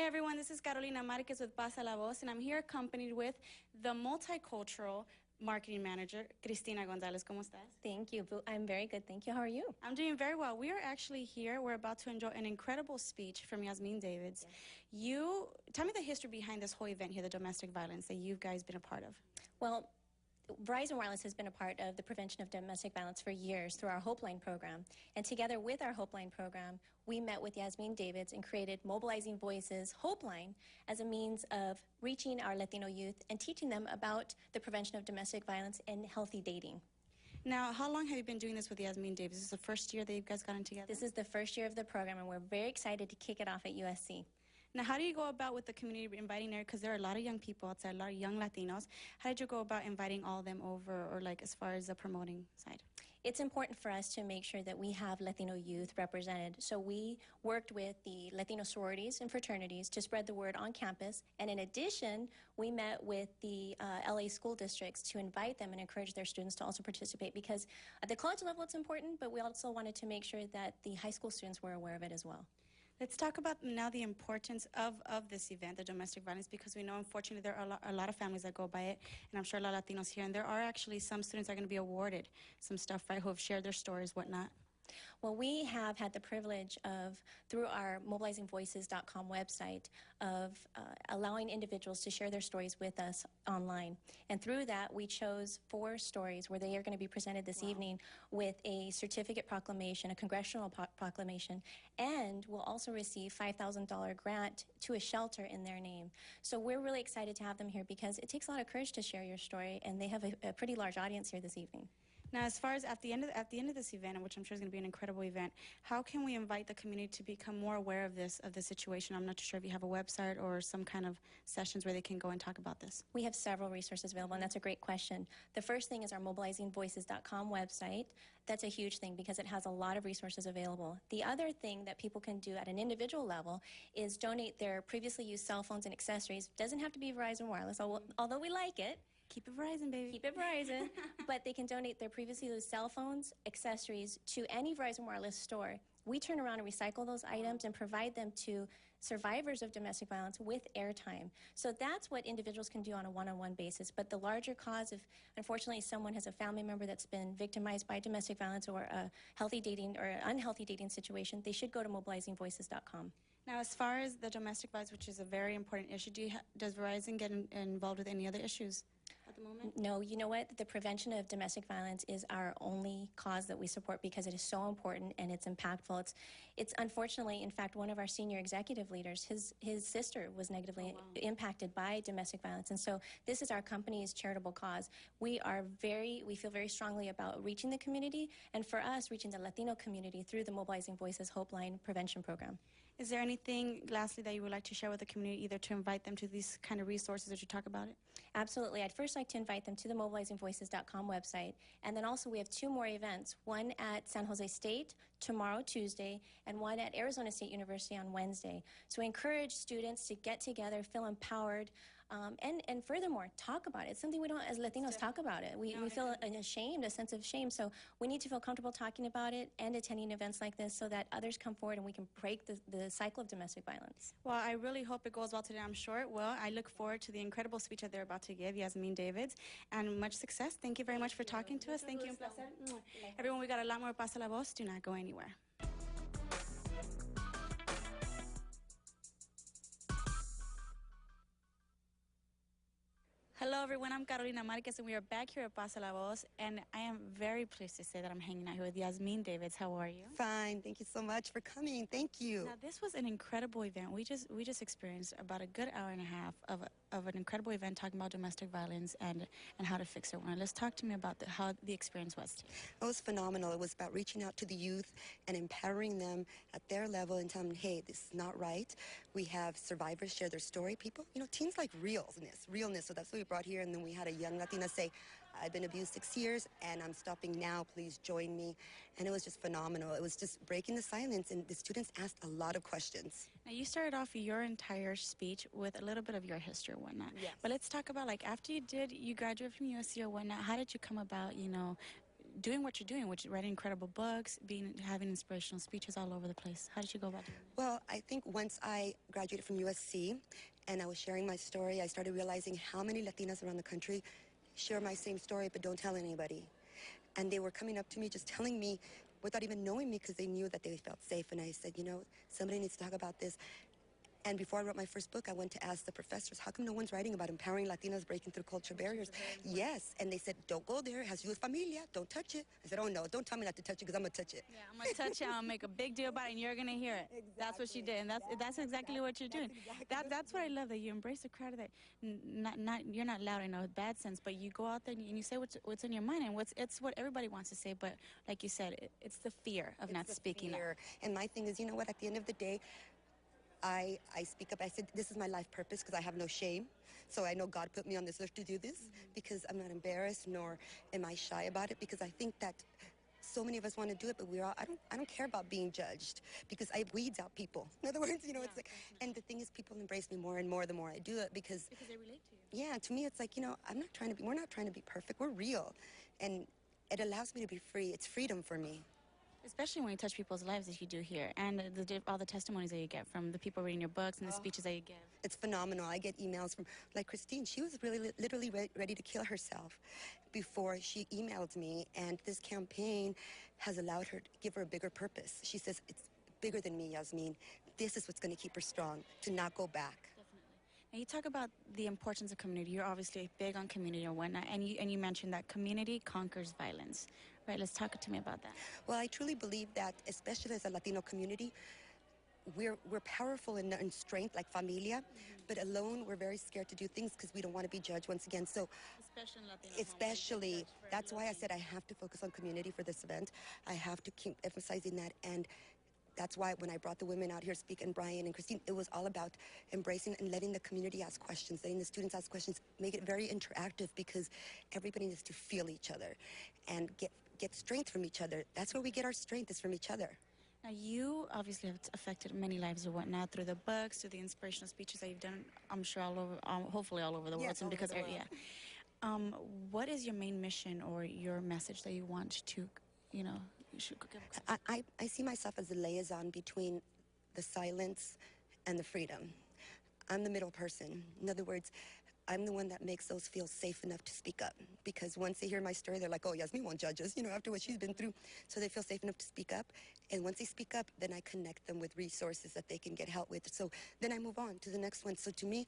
Hey everyone, this is Carolina Marquez with Pasa la Voz, and I'm here accompanied with the multicultural marketing manager, Cristina Gonzalez. ¿Cómo estás? Thank you. I'm very good. Thank you. How are you? I'm doing very well. We are actually here. We're about to enjoy an incredible speech from Yasmin Davids. Yes. Tell me the history behind this whole event here, the domestic violence that you guys been a part of. Well, Verizon Wireless has been a part of the prevention of domestic violence for years through our Hope Line program. And together with our Hope Line program, we met with Yasmin Davids and created Mobilizing Voices Hope Line as a means of reaching our Latino youth and teaching them about the prevention of domestic violence and healthy dating. Now, how long have you been doing this with Yasmin Davids? Is this the first year that you guys gotten together? This is the first year of the program, and we're very excited to kick it off at USC. Now, how do you go about with the community inviting there? Because there are a lot of young people outside, a lot of young Latinos. How did you go about inviting all of them over, or like as far as the promoting side? It's important for us to make sure that we have Latino youth represented. So we worked with the Latino sororities and fraternities to spread the word on campus. And in addition, we met with the LA school districts to invite them and encourage their students to also participate, because at the college level it's important, but we also wanted to make sure that the high school students were aware of it as well. Let's talk about now the importance of this event, the domestic violence, because we know, unfortunately, there are a lot of families that go by it, and I'm sure a lot of Latinos here, and there are actually some students that are going to be awarded some stuff, right, who have shared their stories, whatnot. Well, we have had the privilege of, through our mobilizingvoices.com website, of allowing individuals to share their stories with us online. And through that, we chose 4 stories where they are going to be presented this evening with a certificate proclamation, a congressional proclamation, and will also receive $5,000 grant to a shelter in their name. So we're really excited to have them here because it takes a lot of courage to share your story, and they have a pretty large audience here this evening. Now, as far as at the end of this event, which I'm sure is going to be an incredible event, how can we invite the community to become more aware of the situation? I'm not too sure if you have a website or some kind of sessions where they can go and talk about this. We have several resources available, and that's a great question. The first thing is our mobilizingvoices.com website. That's a huge thing because it has a lot of resources available. The other thing that people can do at an individual level is donate their previously used cell phones and accessories. Doesn't have to be Verizon Wireless, although we like it. Keep it Verizon, baby. Keep it Verizon. But they can donate their previously used cell phones, accessories to any Verizon Wireless store. We turn around and recycle those items and provide them to survivors of domestic violence with airtime. So that's what individuals can do on a one-on-one basis. But the larger cause, if unfortunately someone has a family member that's been victimized by domestic violence or a healthy dating or an unhealthy dating situation, they should go to mobilizingvoices.com. Now, as far as the domestic violence, which is a very important issue, does Verizon get involved with any other issues at the moment? No, you know what? The prevention of domestic violence is our only cause that we support because it is so important and it's impactful. It's unfortunately, in fact, one of our senior executive leaders, his sister was negatively impacted by domestic violence. And so this is our company's charitable cause. We feel very strongly about reaching the community, and for us, reaching the Latino community through the Mobilizing Voices Hope Line prevention program. Is there anything, lastly, that you would like to share with the community, either to invite them to these kind of resources that you talk about it? Absolutely. I'd first like to invite them to the mobilizingvoices.com website. And then also we have 2 more events, one at San Jose State tomorrow, Tuesday, and one at Arizona State University on Wednesday. So we encourage students to get together, feel empowered, and furthermore, talk about it. It's something we don't, as Latinos, talk about it. We feel ashamed, a sense of shame. So we need to feel comfortable talking about it and attending events like this so that others come forward and we can break the cycle of domestic violence. Well, I really hope it goes well today. I'm sure it will. I look forward to the incredible speech that they're about to give, Yasmin Davids, and much success. Thank you very much for talking to us. Thank you. Everyone, we got a lot more Pasa la Voz. Do not go anywhere. Hello, everyone. I'm Carolina Marquez, and we are back here at Pasa la Voz, and I am very pleased to say that I'm hanging out here with Yasmin Davids. How are you? Fine. Thank you so much for coming. Thank you. Now, this was an incredible event. We just experienced about a good hour and a half of an incredible event talking about domestic violence and how to fix it. Let's talk to me about how the experience was today. It was phenomenal. It was about reaching out to the youth and empowering them at their level and telling them, hey, this is not right. We have survivors share their story. People, teens like realness. So that's what we brought here. And then we had a young Latina say, I've been abused 6 years and I'm stopping now. Please join me. And it was just phenomenal. It was just breaking the silence, and the students asked a lot of questions. Now, you started off your entire speech with a little bit of your history or whatnot. Yes. But let's talk about, after you graduated from USC or whatnot, how did you come about, doing what you're doing, which is writing incredible books, having inspirational speeches all over the place. How did you go about doing it? Well, I think once I graduated from USC and I was sharing my story, I started realizing how many Latinas around the country share my same story but don't tell anybody. And they were coming up to me just telling me without even knowing me because they knew that they felt safe. And I said, you know, somebody needs to talk about this. And before I wrote my first book, I went to ask the professors, how come no one's writing about empowering Latinas breaking through culture barriers? Yes. And they said, don't go there. It has to do with familia. Don't touch it. I said, oh, no, don't tell me not to touch it because I'm going to touch it. Yeah, I'm going to touch it. I'll make a big deal about it, and you're going to hear it. Exactly. That's what she did, and that's exactly what you're doing. That's what I love, that you embrace the crowd, that you're not loud in a bad sense, but you go out there and you say what's in your mind, and it's what everybody wants to say, but like you said, it's the fear of not speaking up. And my thing is, you know what, at the end of the day, I speak up. I said, this is my life purpose because I have no shame. So I know God put me on this earth to do this because I'm not embarrassed nor am I shy about it, because I think that so many of us want to do it, but I don't care about being judged because I weeds out people. In other words, you know, it's like, and the thing is, people embrace me more and more the more I do it because they relate to you. Yeah, to me, it's like, you know, we're not trying to be perfect. We're real. And it allows me to be free. It's freedom for me. Especially when you touch people's lives, as you do here, and all the testimonies that you get from the people reading your books and the speeches that you give. It's phenomenal. I get emails from, like Christine, she was really literally ready to kill herself before she emailed me, and this campaign has allowed her to give her a bigger purpose. She says, it's bigger than me, Yasmin. This is what's going to keep her strong, to not go back. Now, you talk about the importance of community. You're obviously big on community and whatnot, and you mentioned that community conquers violence. Right, let's talk to me about that. Well, I truly believe that, especially as a Latino community, we're powerful in strength, like familia, but alone we're very scared to do things because we don't want to be judged once again. So, especially that's why I said I have to focus on community for this event. I have to keep emphasizing that, and that's why when I brought the women out here speaking, Brian and Christine, it was all about embracing and letting the community ask questions, letting the students ask questions, make it very interactive, because everybody needs to feel each other and get strength from each other. That's where we get our strength, is from each other. Now, you obviously have affected many lives or whatnot through the books, through the inspirational speeches that you've done, I'm sure all over, hopefully all over the world. Yes, and because, all over the world. What is your main mission or your message that you want to, you know, I see myself as a liaison between the silence and the freedom. I'm the middle person. In other words, I'm the one that makes those feel safe enough to speak up. Because once they hear my story, they're like, oh, Yasmin won't judge us, you know, after what she's been through. So they feel safe enough to speak up. And once they speak up, then I connect them with resources that they can get help with. So then I move on to the next one. So to me,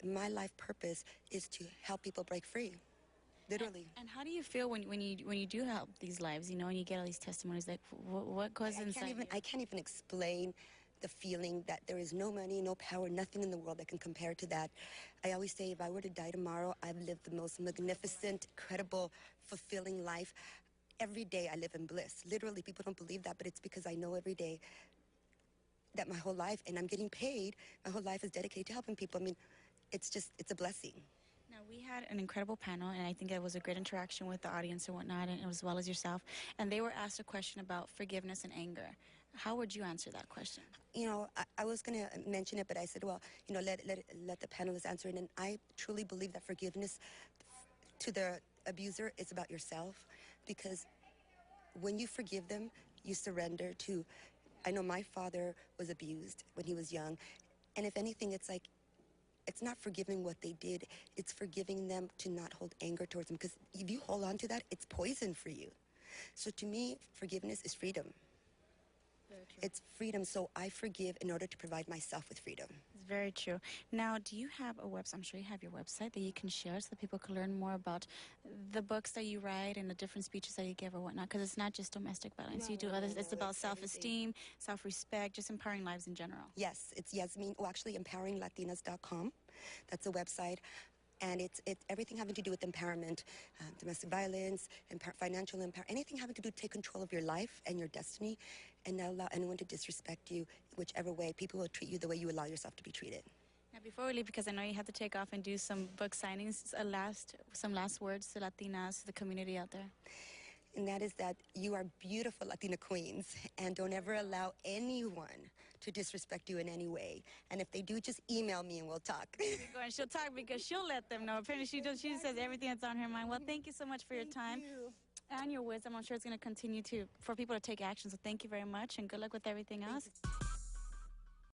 my life purpose is to help people break free. Literally. And how do you feel when you do help these lives, you know, and you get all these testimonies? Like, what goes inside you? I can't even explain the feeling that there is no money, no power, nothing in the world that can compare to that. I always say, if I were to die tomorrow, I've lived the most magnificent, incredible, fulfilling life. Every day I live in bliss. Literally, people don't believe that, but it's because I know every day that my whole life, and I'm getting paid, my whole life is dedicated to helping people. I mean, it's a blessing. Now, we had an incredible panel, and I think it was a great interaction with the audience and whatnot, and as well as yourself. And they were asked a question about forgiveness and anger. How would you answer that question? You know, I was going to mention it, but I said, well, you know, let the panelists answer it. And I truly believe that forgiveness to the abuser is about yourself, because when you forgive them, you surrender to. I know my father was abused when he was young, and if anything, it's like, it's not forgiving what they did, it's forgiving them to not hold anger towards them, because if you hold on to that, it's poison for you. So to me, forgiveness is freedom. It's freedom, so I forgive in order to provide myself with freedom. It's very true. Now, do you have a website? I'm sure you have your website that you can share so that people can learn more about the books that you write and the different speeches that you give or whatnot, because it's not just domestic violence. You do others. It's about self-esteem, self-respect, just empowering lives in general. Yes, it's Yasmin, actually empoweringlatinas.com. That's a website. And it's everything having to do with empowerment, domestic violence, financial empowerment, anything having to do with take control of your life and your destiny, and not allow anyone to disrespect you, whichever way. People will treat you the way you allow yourself to be treated. Now, before we leave, because I know you have to take off and do some book signings, some last words to Latinas, to the community out there. And that is that you are beautiful Latina queens, and don't ever allow anyone to disrespect you in any way. And if they do, just email me and we'll talk. And she'll talk because she'll let them know. Apparently she says everything that's on her mind. Well, thank you so much for your time. Thank you. And your wisdom, I'm sure it's going to continue for people to take action. So thank you very much, and good luck with everything else.